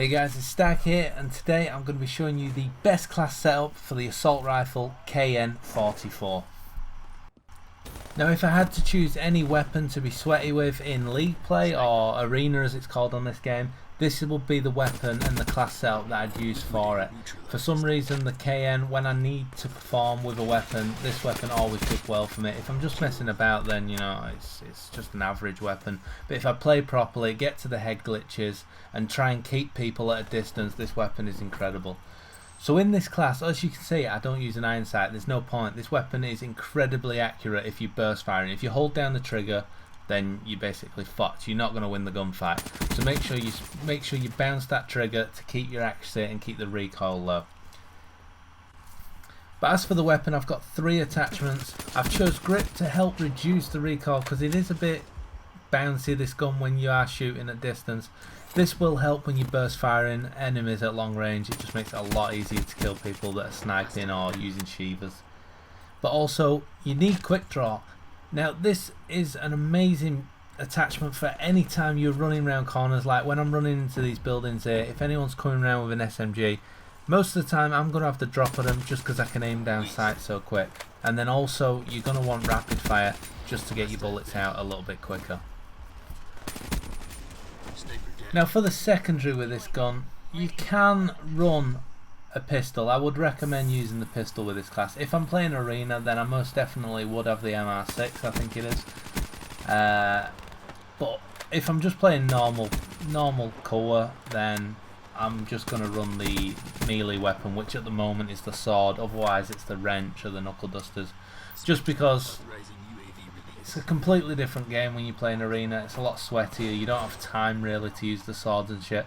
Hey guys, it's Stag here, and today I'm going to be showing you the best class setup for the assault rifle KN-44. Now if I had to choose any weapon to be sweaty with in league play, or arena as it's called on this game, this would be the weapon and the class setup that I'd use for it. For some reason the KN, when I need to perform with a weapon, this weapon always does well for me. If I'm just messing about, then you know it's just an average weapon. But if I play properly, get to the head glitches and try and keep people at a distance, this weapon is incredible. So in this class, as you can see, I don't use an iron sight. There's no point. This weapon is incredibly accurate if you burst firing. If you hold down the trigger, then you're basically fucked. You're not going to win the gunfight. So make sure you bounce that trigger to keep your accuracy and keep the recoil low. But as for the weapon, I've got 3 attachments. I've chose grip to help reduce the recoil because it is a bit bouncy, this gun, when you are shooting at distance. This will help when you burst firing enemies at long range. It just makes it a lot easier to kill people that are sniping or using sheavers. But also you need quick draw. Now this is an amazing attachment for any time you're running around corners. Like when I'm running into these buildings here, if anyone's coming around with an SMG, most of the time I'm going to have to drop at them just because I can aim down sight so quick. And then also you're going to want rapid fire just to get your bullets out a little bit quicker. Now for the secondary with this gun, you can run a pistol. I would recommend using the pistol with this class. If I'm playing arena, then I most definitely would have the MR6, I think it is. But if I'm just playing normal core, then I'm just going to run the melee weapon, which at the moment is the sword. Otherwise it's the wrench or the knuckle dusters, just because it's a completely different game when you play in arena. It's a lot sweatier. You don't have time really to use the swords and shit,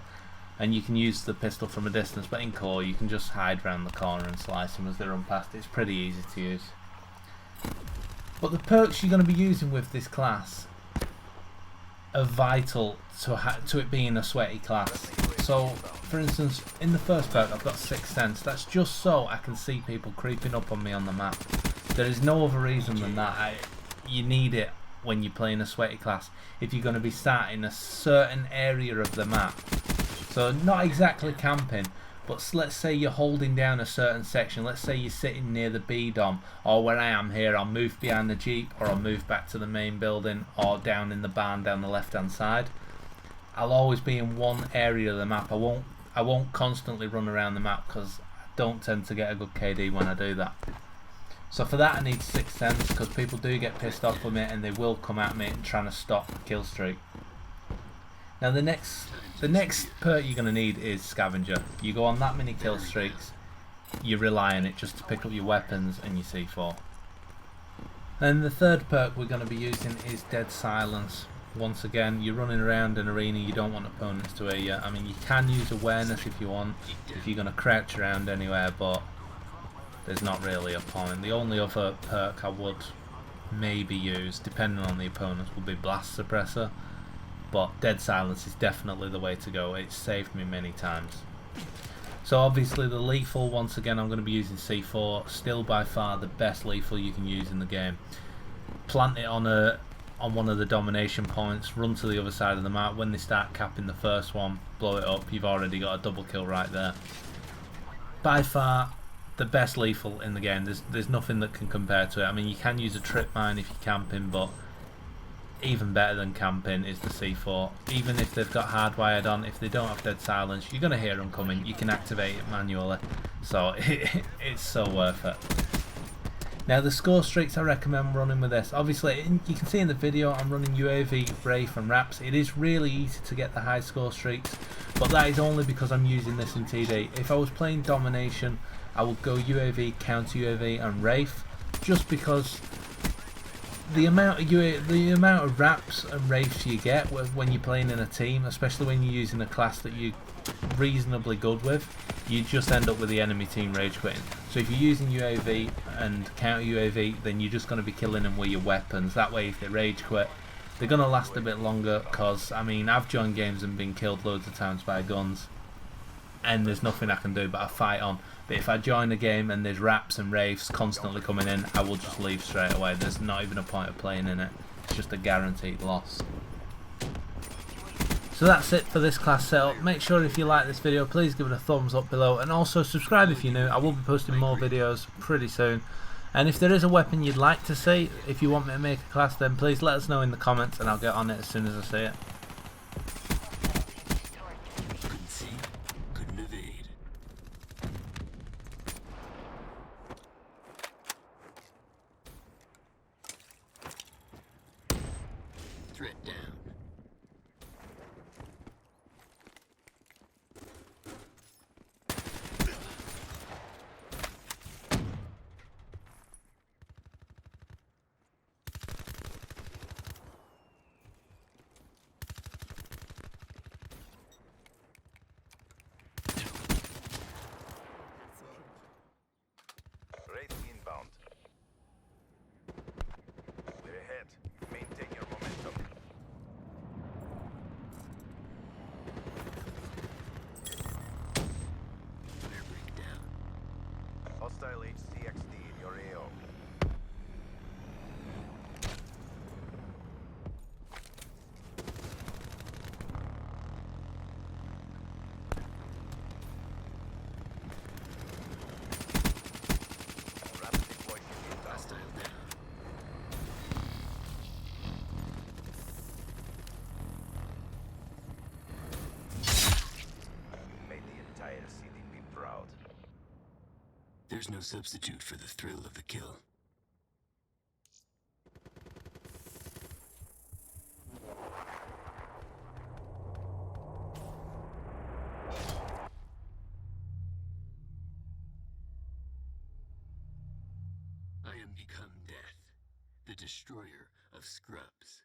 and you can use the pistol from a distance. But in core you can just hide around the corner and slice them as they run past. It's pretty easy to use. But the perks you're going to be using with this class are vital to it being a sweaty class. So for instance, in the first perk I've got 6th Sense. That's just so I can see people creeping up on me on the map. There is no other reason than that. You need it when you're playing a sweaty class if you're going to be sat in a certain area of the map. So not exactly camping, but let's say you're holding down a certain section. Let's say you're sitting near the B dom, or where I am here, I'll move behind the jeep, or I'll move back to the main building, or down in the barn down the left hand side. I'll always be in one area of the map. I won't constantly run around the map because I don't tend to get a good KD when I do that. So for that I need 6th Sense, because people do get pissed off with me and they will come at me and trying to stop the kill streak. Now the next perk you're going to need is Scavenger. You go on that many kill streaks, you rely on it just to pick up your weapons and your C4. And the third perk we're going to be using is Dead Silence. Once again, you're running around an arena, you don't want opponents to hear you. I mean, you can use awareness if you want, if you're going to crouch around anywhere, but there's not really a point. The only other perk I would maybe use, depending on the opponents, would be Blast Suppressor. But Dead Silence is definitely the way to go. It's saved me many times. So obviously the lethal, once again I'm going to be using C4. Still by far the best lethal you can use in the game. Plant it on one of the domination points, run to the other side of the map. When they start capping the first one, blow it up. You've already got a double kill right there. By far the best lethal in the game. There's nothing that can compare to it. I mean, you can use a trip mine if you're camping, but even better than camping is the C4. Even if they've got hardwired on, if they don't have Dead Silence, you're going to hear them coming. You can activate it manually, so it's so worth it. Now the score streaks I recommend running with this. Obviously you can see in the video I'm running UAV, Wraith and Raps. It is really easy to get the high score streaks, but that is only because I'm using this in TD. If I was playing Domination, I would go UAV, Counter UAV and Wraith, just because the amount of Raps and Wraiths you get when you're playing in a team, especially when you're using a class that you're reasonably good with, you just end up with the enemy team rage quitting. So if you're using UAV and Counter UAV, then you're just going to be killing them with your weapons. That way if they rage quit, they're going to last a bit longer, because I mean, I've joined games and been killed loads of times by guns and there's nothing I can do but I fight on. But if I join a game and there's Raps and Wraiths constantly coming in, I will just leave straight away. There's not even a point of playing in it. It's just a guaranteed loss. So that's it for this class setup. Make sure if you like this video, please give it a thumbs up below, and also subscribe if you're new. I will be posting more videos pretty soon. And if there is a weapon you'd like to see, if you want me to make a class, then please let us know in the comments and I'll get on it as soon as I see it. Couldn't see, couldn't evade. Threat down. Wraith inbound. We're ahead. Maintain your momentum. Flare breakdown. Hostile HCXD in your AO. Rapid deploy inbound. Hostile down. You made the entire CDP proud. There's no substitute for the thrill of the kill. I am become death, the destroyer of scrubs.